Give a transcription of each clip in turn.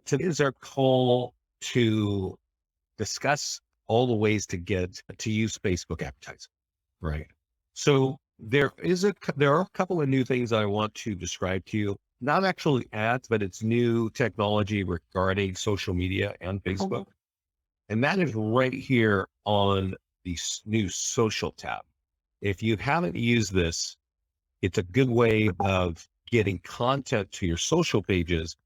Today is our call to discuss all the ways to use Facebook advertising, right? So there are a couple of new things I want to describe to you. Not actually ads, but it's new technology regarding social media and Facebook. And that is right here on the new social tab. If you haven't used this, it's a good way of getting content to your social pages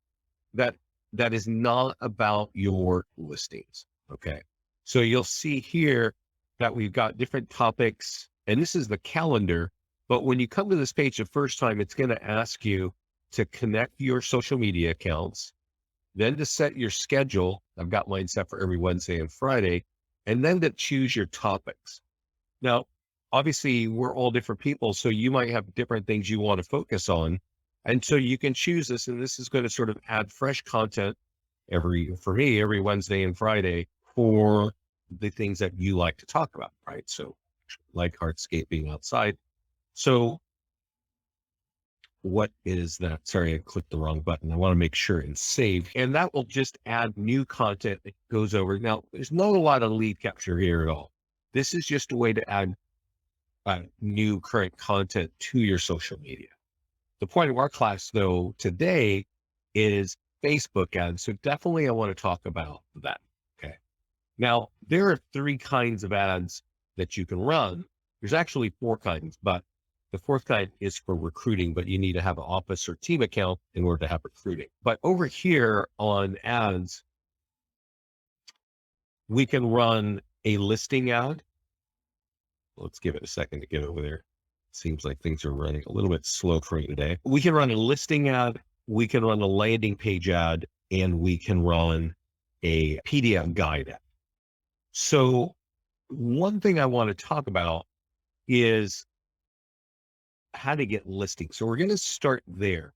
that that is not about your listings. Okay. So you'll see here that we've got different topics, and this is the calendar. But when you come to this page the first time, it's going to ask you to connect your social media accounts, then to set your schedule. I've got mine set for every Wednesday and Friday, and then to choose your topics. Now, obviously, we're all different people, so you might have different things you want to focus on. And so you can choose this, and this is going to sort of add fresh content for me, every Wednesday and Friday for the things that you like to talk about, right? So like hardscape being outside. So what is that? Sorry, I clicked the wrong button. I want to make sure it's saved, and that will just add new content that goes over. Now, there's not a lot of lead capture here at all. This is just a way to add new current content to your social media. The point of our class, though, today is Facebook ads. So definitely I want to talk about that. Okay. Now, there are 3 kinds of ads that you can run. There's actually 4 kinds, but the 4th kind is for recruiting, but you need to have an office or team account in order to have recruiting. But over here on ads, we can run a listing ad. Let's give it a second to get over there. Seems like things are running a little bit slow for me today. We can run a listing ad, we can run a landing page ad, and we can run a PDF guide ad. So one thing I want to talk about is how to get listings. So we're going to start there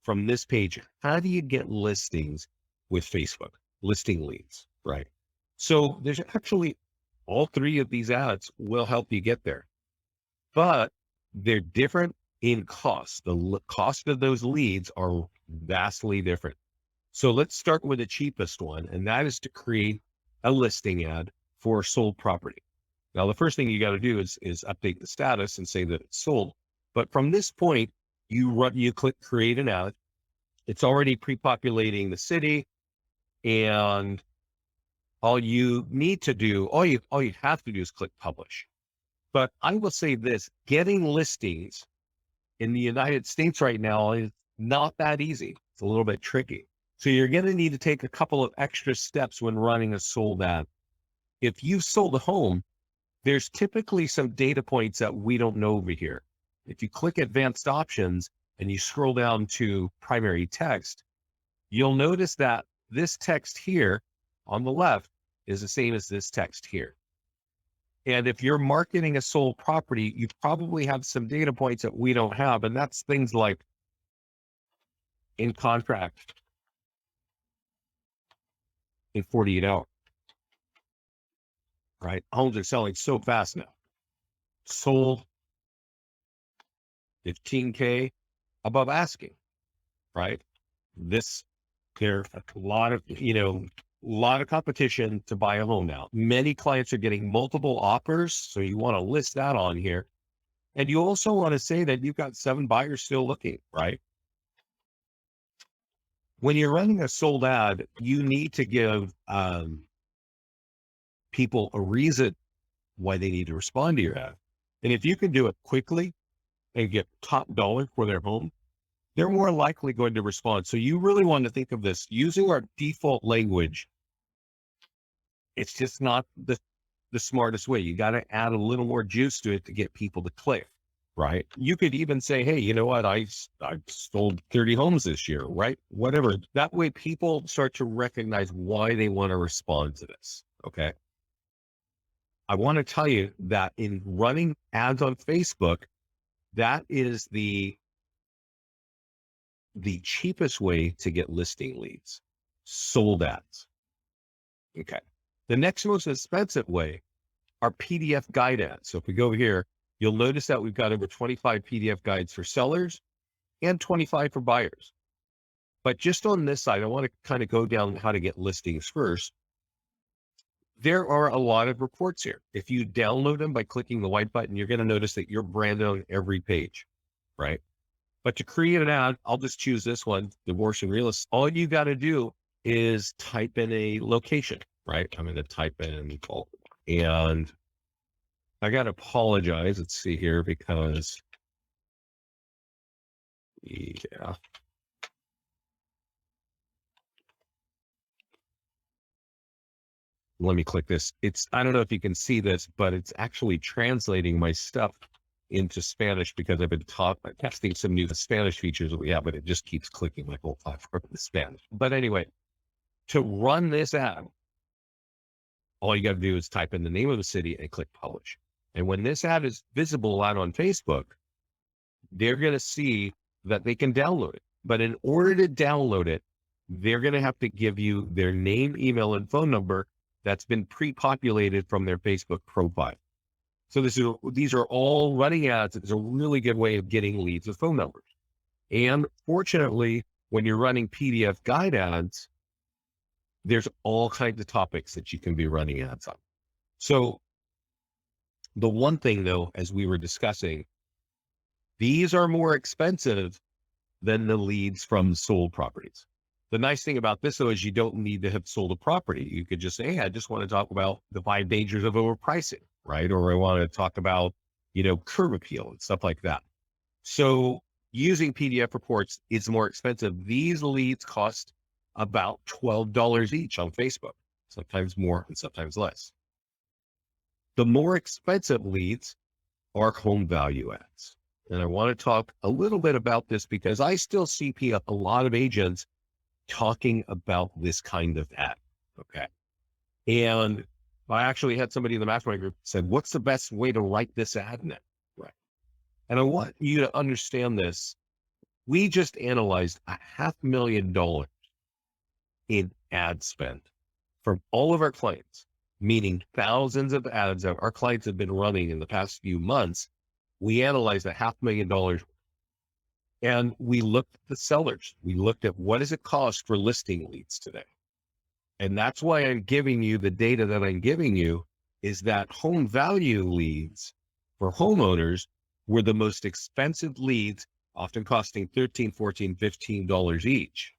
from this page. How do you get listings with Facebook? Listing leads, right? So there's actually all 3 of these ads will help you get there, but they're different in cost. The cost of those leads are vastly different. So let's start with the cheapest one, and that is to create a listing ad for a sold property. Now, the first thing you got to do is update the status and say that it's sold. But from this point, you click create an ad. It's already pre-populating the city, and all you have to do is click publish. But I will say this, getting listings in the United States right now is not that easy. It's a little bit tricky. So you're going to need to take a couple of extra steps when running a sold ad. If you've sold a home, there's typically some data points that we don't know over here. If you click advanced options and you scroll down to primary text, you'll notice that this text here on the left is the same as this text here. And if you're marketing a sold property, you probably have some data points that we don't have. And that's things like in contract in 48 hours, right? Homes are selling so fast now. Sold 15K above asking, right? There's a lot of competition to buy a home now. Many clients are getting multiple offers. So you want to list that on here. And you also want to say that you've got 7 buyers still looking, right? When you're running a sold ad, you need to give people a reason why they need to respond to your ad. And if you can do it quickly and get top dollar for their home, they're more likely going to respond. So you really want to think of this using our default language. It's just not the smartest way. You got to add a little more juice to it to get people to click, right? You could even say, hey, you know what? I've sold 30 homes this year, right? Whatever. That way people start to recognize why they want to respond to this. Okay. I want to tell you that in running ads on Facebook, that is the cheapest way to get listing leads, sold ads. Okay. The next most expensive way are PDF guide ads. So if we go over here, you'll notice that we've got over 25 PDF guides for sellers and 25 for buyers. But just on this side, I want to kind of go down how to get listings first. There are a lot of reports here. If you download them by clicking the white button, you're going to notice that you're branded on every page, right? But to create an ad, I'll just choose this one, divorce and real estate. All you got to do is type in a location, right? I'm going to type in, and I got to apologize. Let's see here, because yeah. Let me click this. I don't know if you can see this, but it's actually translating my stuff into Spanish because I've been testing some new Spanish features that we have, but it just keeps clicking my whole platform in Spanish. But anyway, to run this ad, all you got to do is type in the name of the city and click publish. And when this ad is visible out on Facebook, they're going to see that they can download it. But in order to download it, they're going to have to give you their name, email, and phone number that's been pre-populated from their Facebook profile. So these are all running ads. It's a really good way of getting leads with phone numbers. And fortunately, when you're running PDF guide ads, there's all kinds of topics that you can be running ads on. So the one thing though, as we were discussing, these are more expensive than the leads from sold properties. The nice thing about this though, is you don't need to have sold a property. You could just say, hey, I just want to talk about the 5 dangers of overpricing, right? Or I want to talk about, curb appeal and stuff like that. So using PDF reports is more expensive. These leads cost about $12 each on Facebook, sometimes more and sometimes less. The more expensive leads are home value ads. And I want to talk a little bit about this because I still see a lot of agents talking about this kind of ad. Okay. And I actually had somebody in the Mastermind Group said, what's the best way to write this ad now? Right. And I want you to understand this. We just analyzed $500,000 in ad spend from all of our clients, meaning thousands of ads that our clients have been running in the past few months. We analyzed $500,000 and we looked at the sellers. We looked at what does it cost for listing leads today? And that's why I'm giving you the data that I'm giving you is that home value leads for homeowners were the most expensive leads, often costing $13, $14, $15 each.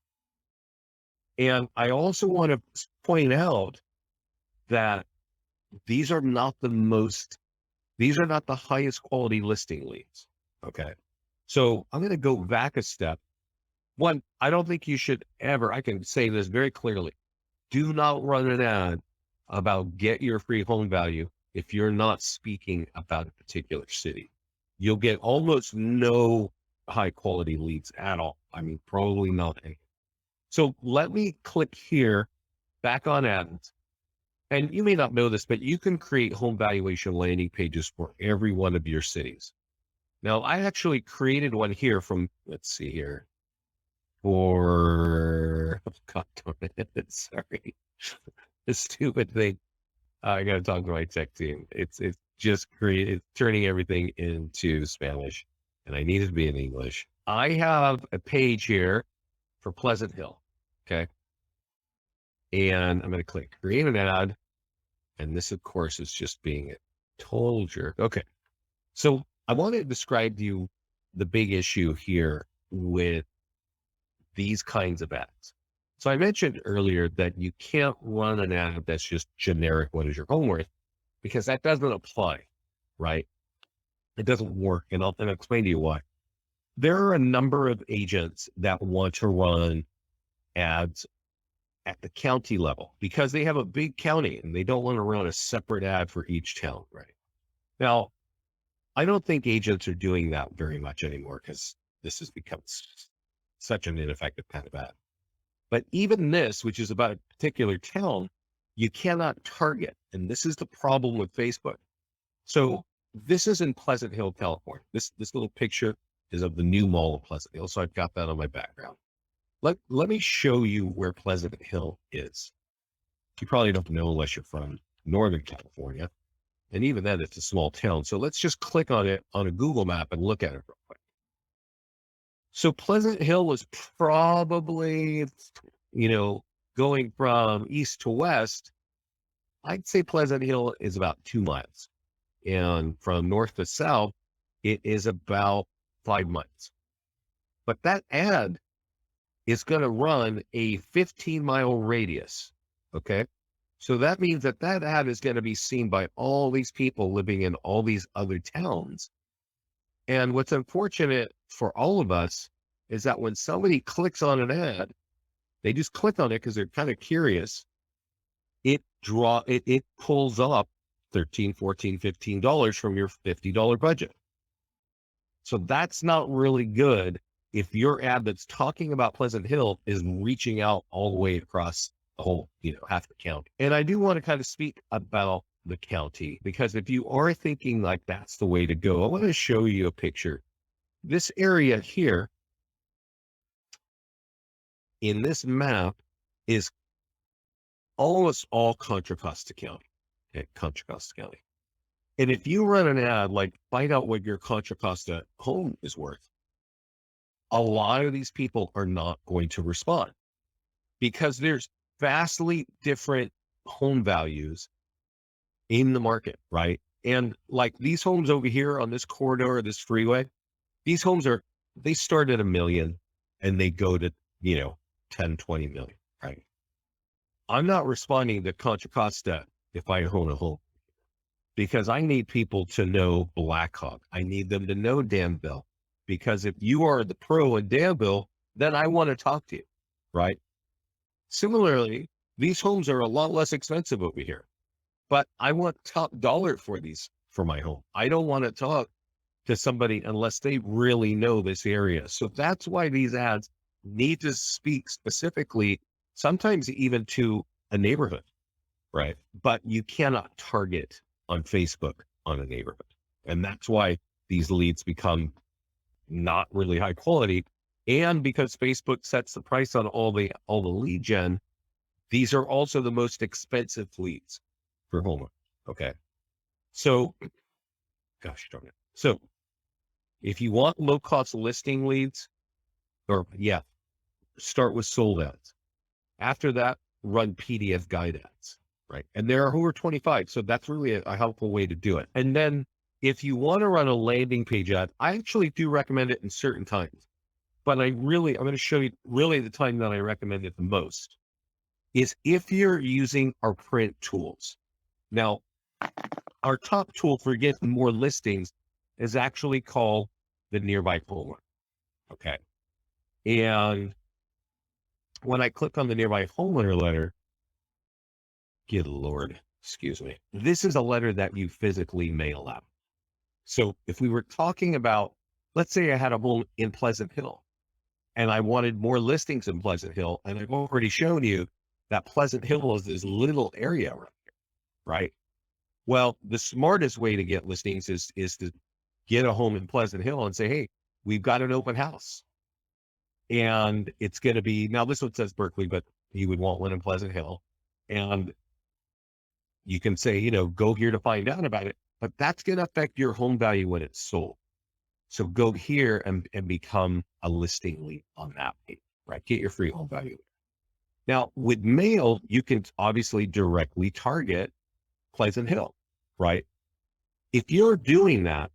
And I also want to point out that these are not the highest quality listing leads. Okay. So I'm going to go back a step. One, I don't think you should ever, I can say this very clearly, do not run an ad about get your free home value if you're not speaking about a particular city. You'll get almost no high quality leads at all. I mean, probably not any. So let me click here, back on ads. And you may not know this, but you can create home valuation landing pages for every one of your cities. Now, I actually created one here from, let's see here, for, God darn it, sorry, this stupid thing. I got to talk to my tech team. It's just turning everything into Spanish, and I need it to be in English. I have a page here for Pleasant Hill. Okay. And I'm going to click create an ad. And this, of course, is just being a total jerk. Okay. So I want to describe to you the big issue here with these kinds of ads. So I mentioned earlier that you can't run an ad that's just generic. What is your home worth? Because that doesn't apply, right? It doesn't work. And I'll explain to you why. There are a number of agents that want to run ads at the county level because they have a big county and they don't want to run a separate ad for each town, right? Now, I don't think agents are doing that very much anymore because this has become such an ineffective kind of ad. But even this, which is about a particular town, you cannot target. And this is the problem with Facebook. So this is in Pleasant Hill, California. This little picture is of the new mall of Pleasant Hill. So I've got that on my background. Let me show you where Pleasant Hill is. You probably don't know unless you're from Northern California. And even then, it's a small town. So let's just click on it on a Google map and look at it real quick. So Pleasant Hill was probably, going from east to west, I'd say Pleasant Hill is about 2 miles. And from north to south, it is about 5 miles. But that ad is going to run a 15-mile radius. Okay. So that means that ad is going to be seen by all these people living in all these other towns. And what's unfortunate for all of us is that when somebody clicks on an ad, they just click on it because they're kind of curious. It pulls up $13, $14, $15 from your $50 budget. So that's not really good if your ad that's talking about Pleasant Hill is reaching out all the way across the whole, half the county. And I do want to kind of speak about the county, because if you are thinking like that's the way to go, I want to show you a picture. This area here in this map is almost all Contra Costa County. Okay, Contra Costa County. And if you run an ad like find out what your Contra Costa home is worth, a lot of these people are not going to respond because there's vastly different home values in the market, right? And like these homes over here on this corridor, this freeway, these homes they start at $1 million and they go to, 10, 20 million, right? I'm not responding to Contra Costa if I own a home, because I need people to know Blackhawk. I need them to know Danville, because if you are the pro in Danville, then I want to talk to you, right? Similarly, these homes are a lot less expensive over here, but I want top dollar for my home. I don't want to talk to somebody unless they really know this area. So that's why these ads need to speak specifically, sometimes even to a neighborhood, right? But you cannot target on Facebook on a neighborhood. And that's why these leads become not really high quality. And because Facebook sets the price on all the lead gen, these are also the most expensive leads for homeowners. Okay. So, gosh darn it. So if you want low cost listing leads, start with sold ads. After that, run PDF guide ads, right? And there are over 25. So that's really a helpful way to do it. And then if you want to run a landing page ad, I actually do recommend it in certain times, but I'm going to show you really the time that I recommend it the most is if you're using our print tools. Now, our top tool for getting more listings is actually called the Nearby Homeowner. Okay. And when I click on the Nearby Homeowner letter, good Lord, excuse me, this is a letter that you physically mail out. So if we were talking about, let's say I had a home in Pleasant Hill and I wanted more listings in Pleasant Hill, and I've already shown you that Pleasant Hill is this little area right here, right? Well, the smartest way to get listings is to get a home in Pleasant Hill and say, hey, we've got an open house. And it's going to be, now this one says Berkeley, but you would want one in Pleasant Hill. And you can say, go here to find out about it, but that's going to affect your home value when it's sold. So go here and become a listing lead on that page, right? Get your free home value. Now with mail, you can obviously directly target Pleasant Hill, right? If you're doing that,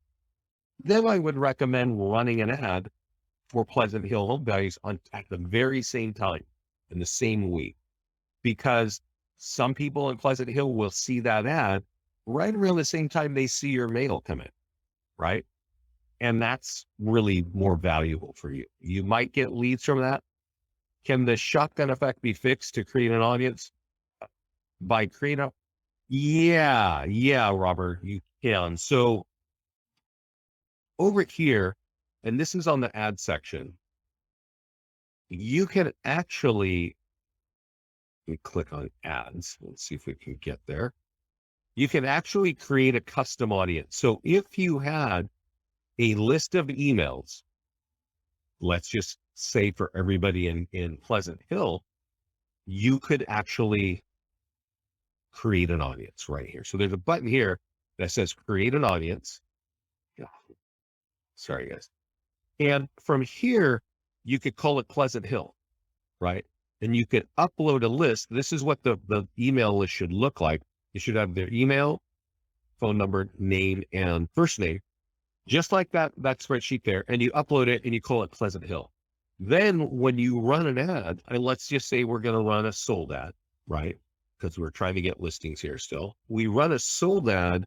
then I would recommend running an ad for Pleasant Hill home values at the very same time in the same week, because some people in Pleasant Hill will see that ad right around the same time they see your mail come in, right? And that's really more valuable for you. You might get leads from that. Can the shotgun effect be fixed to create an audience by creating a, yeah, Robert, you can. So over here, and this is on the ad section, you can actually, let me click on ads. Let's see if we can get there. You can actually create a custom audience. So if you had a list of emails, let's just say for everybody in Pleasant Hill, you could actually create an audience right here. So there's a button here that says create an audience. Sorry, guys. And from here, you could call it Pleasant Hill, right? And you could upload a list. This is what the email list should look like. You should have their email, phone number, name, and first name, just like that spreadsheet there. And you upload it and you call it Pleasant Hill. Then when you run an ad, and let's just say we're going to run a sold ad, right? Because we're trying to get listings here still. We run a sold ad,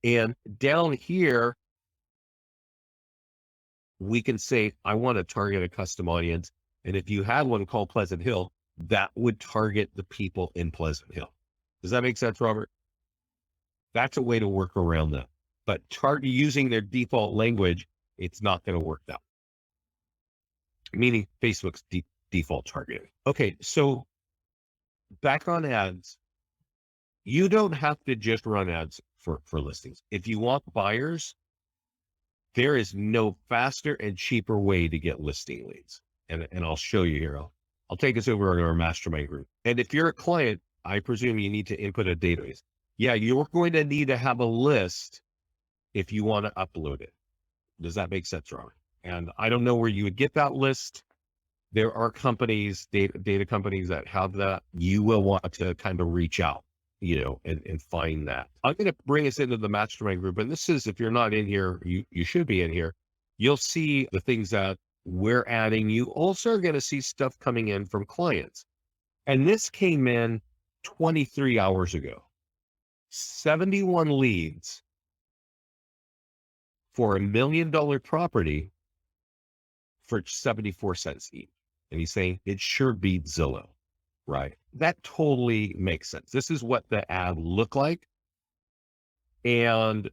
and down here, we can say, I want to target a custom audience. And if you had one called Pleasant Hill, that would target the people in Pleasant Hill. Does that make sense, Robert? That's a way to work around that. But using their default language, it's not going to work that. Meaning Facebook's default targeting. Okay, so back on ads, you don't have to just run ads for listings. If you want buyers, there is no faster and cheaper way to get listing leads. And I'll show you here. I'll take us over to our mastermind group. And if you're a client, I presume you need to input a database. Yeah, you're going to need to have a list if you want to upload it. Does that make sense, Robert? And I don't know where you would get that list. There are companies, data companies that have that. You will want to kind of reach out, and find that. I'm going to bring us into the mastermind group. And this is, if you're not in here, you should be in here. You'll see the things that we're adding. You also are going to see stuff coming in from clients. And this came in 23 hours ago. 71 leads for $1 million property for 74 cents each. And he's saying it sure beats Zillow, right? That totally makes sense. This is what the ad looked like. And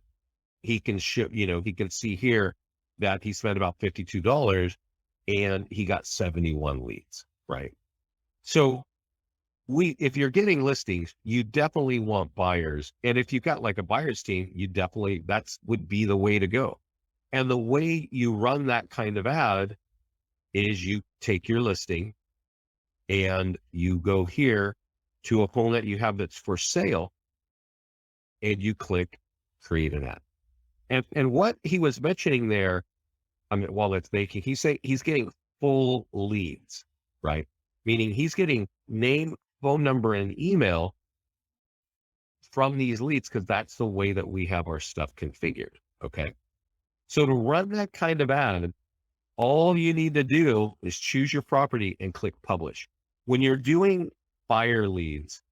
he can show, he can see here that he spent about $52 and he got 71 leads, right? So if you're getting listings, you definitely want buyers. And if you've got like a buyer's team, that would be the way to go. And the way you run that kind of ad is you take your listing and you go here to a home that you have that's for sale and you click create an ad. And what he was mentioning there, while it's making, he's getting full leads, right? Meaning he's getting name, phone number, and email from these leads because that's the way that we have our stuff configured. Okay. So to run that kind of ad, all you need to do is choose your property and click publish. When you're doing buyer leads,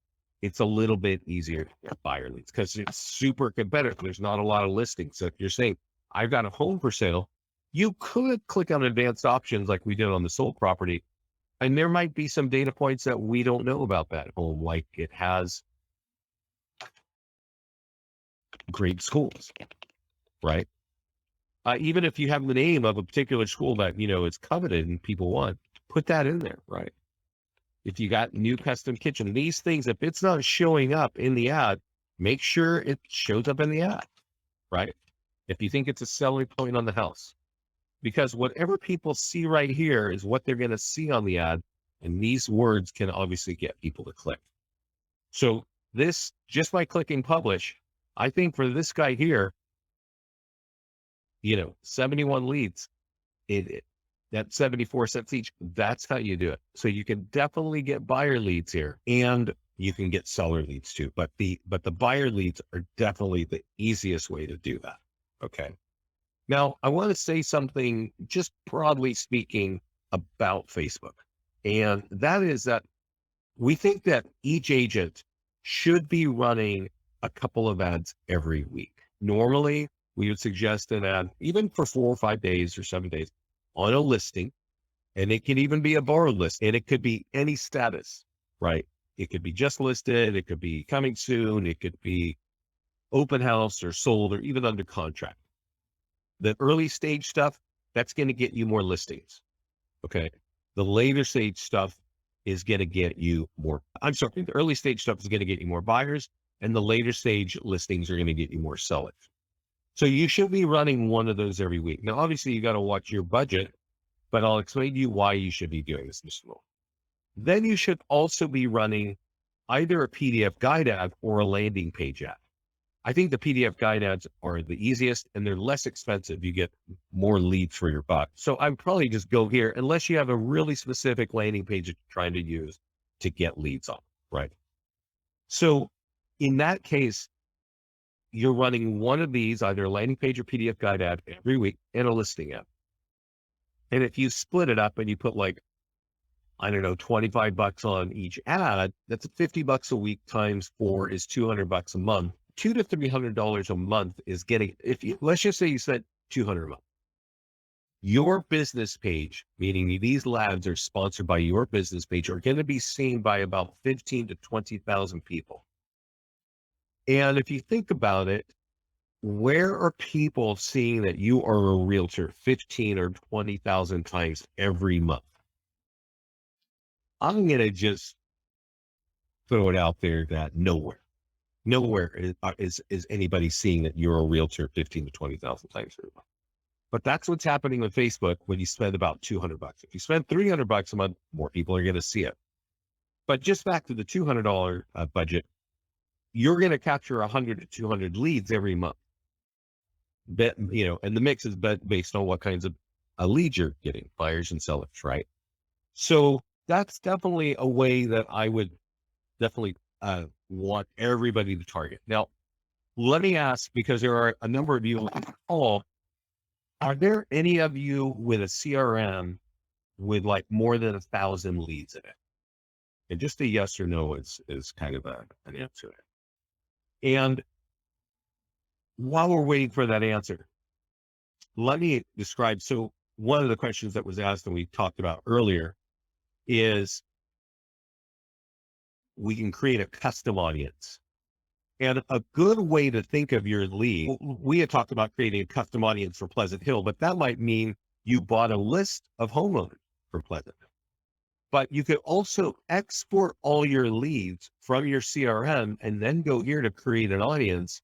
it's a little bit easier to get buyer leads because it's super competitive. There's not a lot of listings. So if you're saying, I've got a home for sale, you could click on advanced options like we did on the sold property. And there might be some data points that we don't know about that home, like it has great schools, right? Even if you have the name of a particular school that, is coveted and people want, put that in there, right? If you got new custom kitchen, these things, if it's not showing up in the ad, make sure it shows up in the ad, right? If you think it's a selling point on the house, because whatever people see right here is what they're going to see on the ad. And these words can obviously get people to click. So this, just by clicking publish, I think for this guy here, 71 leads, that's 74 cents each. That's how you do it. So you can definitely get buyer leads here and you can get seller leads too. But the buyer leads are definitely the easiest way to do that. Okay. Now I want to say something just broadly speaking about Facebook. And that is that we think that each agent should be running a couple of ads every week. Normally, we would suggest an ad, even for 4 or 5 days or 7 days, on a listing. And it can even be a borrowed list. And it could be any status, right? It could be just listed. It could be coming soon. It could be open house or sold or even under contract. The early stage stuff, that's going to get you more listings. Okay. The later stage stuff is going to get you more. The early stage stuff is going to get you more buyers, and the later stage listings are going to get you more sellers. So you should be running one of those every week. Now, obviously you got to watch your budget, but I'll explain to you why you should be doing this. Then you should also be running either a PDF guide ad or a landing page ad. I think the PDF guide ads are the easiest and they're less expensive. You get more leads for your buck. So I would probably just go here unless you have a really specific landing page that you're trying to use to get leads on, right? So in that case, you're running one of these, either a landing page or PDF guide ad every week and a listing ad. And if you split it up and you put like, I don't know, $25 on each ad, that's $50 a week times 4 is $200 a month. $200 to $300 a month is getting, if you, let's just say you spent $200 a month. Your business page, meaning these labs are sponsored by your business page, are going to be seen by about 15 to 20,000 people. And if you think about it, where are people seeing that you are a realtor 15 or 20,000 times every month? I'm going to just throw it out there that nowhere is anybody seeing that you're a realtor 15 to 20,000 times every month. But that's what's happening on Facebook when you spend about $200. If you spend $300 a month, more people are going to see it. But just back to the $200 budget, you're going to capture 100 to 200 leads every month. And the mix is based on what kinds of leads you're getting, buyers and sellers, right? So that's definitely a way that I would definitely want everybody to target. Now, let me ask, because there are a number of you on the call, are there any of you with a CRM with like more than 1,000 leads in it? And just a yes or no is kind of an answer. And while we're waiting for that answer, let me describe. So one of the questions that was asked and we talked about earlier is we can create a custom audience. And a good way to think of your lead, we had talked about creating a custom audience for Pleasant Hill, but that might mean you bought a list of homeowners for Pleasant Hill. But you could also export all your leads from your CRM and then go here to create an audience.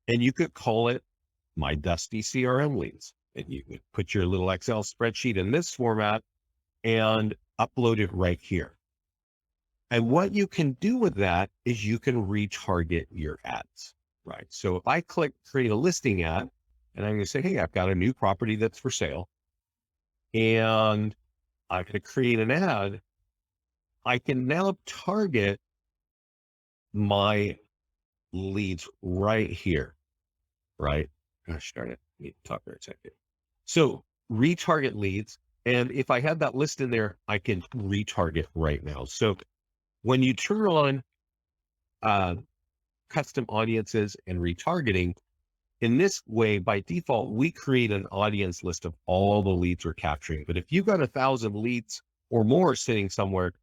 And you could call it My Dusty CRM Leads. And you would put your little Excel spreadsheet in this format and upload it right here. And what you can do with that is you can retarget your ads, right? So if I click create a listing ad and I'm going to say, hey, I've got a new property that's for sale and I'm going to create an ad, I can now target my leads right here, right? Gosh darn it. Let me talk for a second. So retarget leads. And if I had that list in there, I can retarget right now. So when you turn on custom audiences and retargeting, in this way, by default, we create an audience list of all the leads we're capturing. But if you've got 1,000 leads or more sitting somewhere,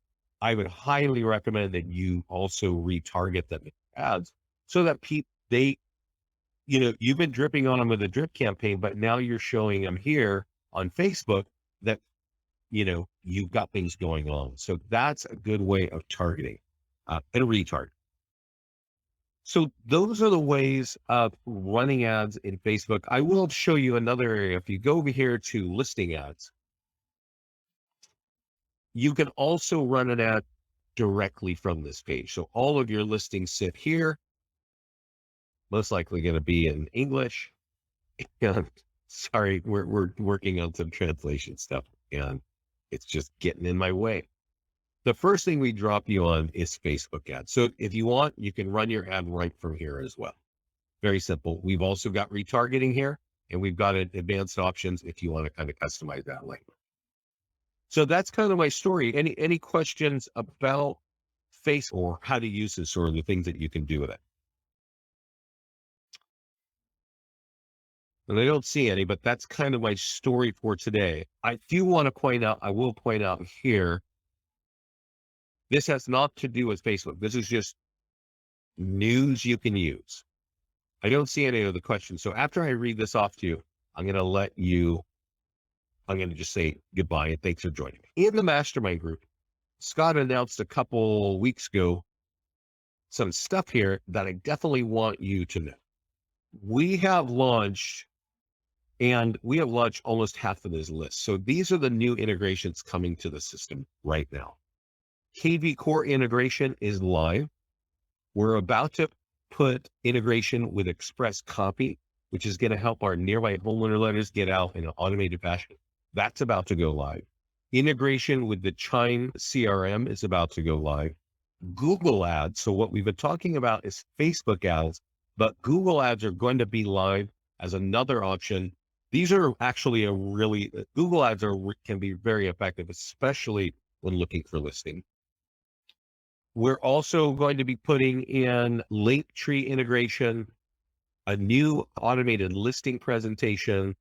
I would highly recommend that you also retarget them in ads so that you've been dripping on them with a drip campaign, but now you're showing them here on Facebook that you've got things going on. So that's a good way of targeting and retarget. So those are the ways of running ads in Facebook. I will show you another area. If you go over here to listing ads, you can also run an ad directly from this page. So all of your listings sit here, most likely going to be in English. And sorry, we're working on some translation stuff and it's just getting in my way. The first thing we drop you on is Facebook ads. So if you want, you can run your ad right from here as well. Very simple. We've also got retargeting here and we've got advanced options if you want to kind of customize that later. So that's kind of my story. Any questions about Facebook or how to use this or the things that you can do with it? And I don't see any, but that's kind of my story for today. I do want to point out, I will point out here, this has not to do with Facebook. This is just news you can use. I don't see any of the questions. So after I read this off to you, I'm going to just say goodbye and thanks for joining me. In the Mastermind Group, Scott announced a couple weeks ago some stuff here that I definitely want you to know. We have launched almost half of this list. So these are the new integrations coming to the system right now. KV Core integration is live. We're about to put integration with Express Copy, which is going to help our nearby homeowner letters get out in an automated fashion. That's about to go live. Integration with the Chime CRM is about to go live. Google ads. So what we've been talking about is Facebook ads, but Google ads are going to be live as another option. These are actually Google ads can be very effective, especially when looking for listing. We're also going to be putting in Linktree integration, a new automated listing presentation,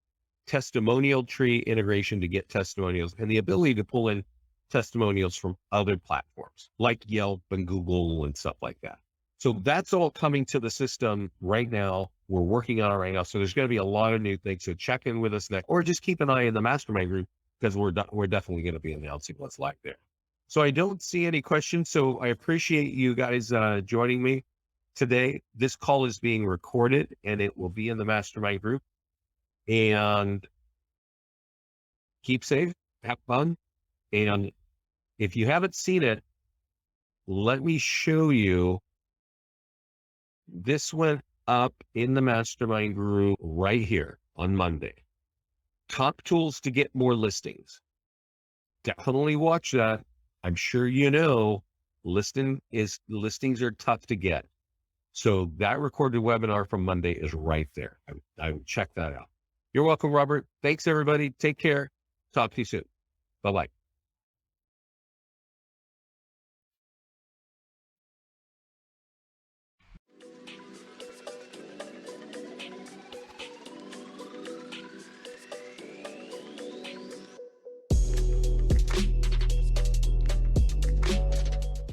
testimonial tree integration to get testimonials, and the ability to pull in testimonials from other platforms like Yelp and Google and stuff like that. So that's all coming to the system right now. We're working on it right now. So there's going to be a lot of new things. So check in with us next, or just keep an eye in the mastermind group, because we're definitely going to be announcing what's live there. So I don't see any questions. So I appreciate you guys joining me today. This call is being recorded and it will be in the mastermind group. And keep safe, have fun. And if you haven't seen it, let me show you. This went up in the mastermind group right here on Monday. Top tools to get more listings. Definitely watch that. I'm sure you know listings are tough to get. So that recorded webinar from Monday is right there. I would check that out. You're welcome, Robert. Thanks, everybody. Take care. Talk to you soon. Bye-bye.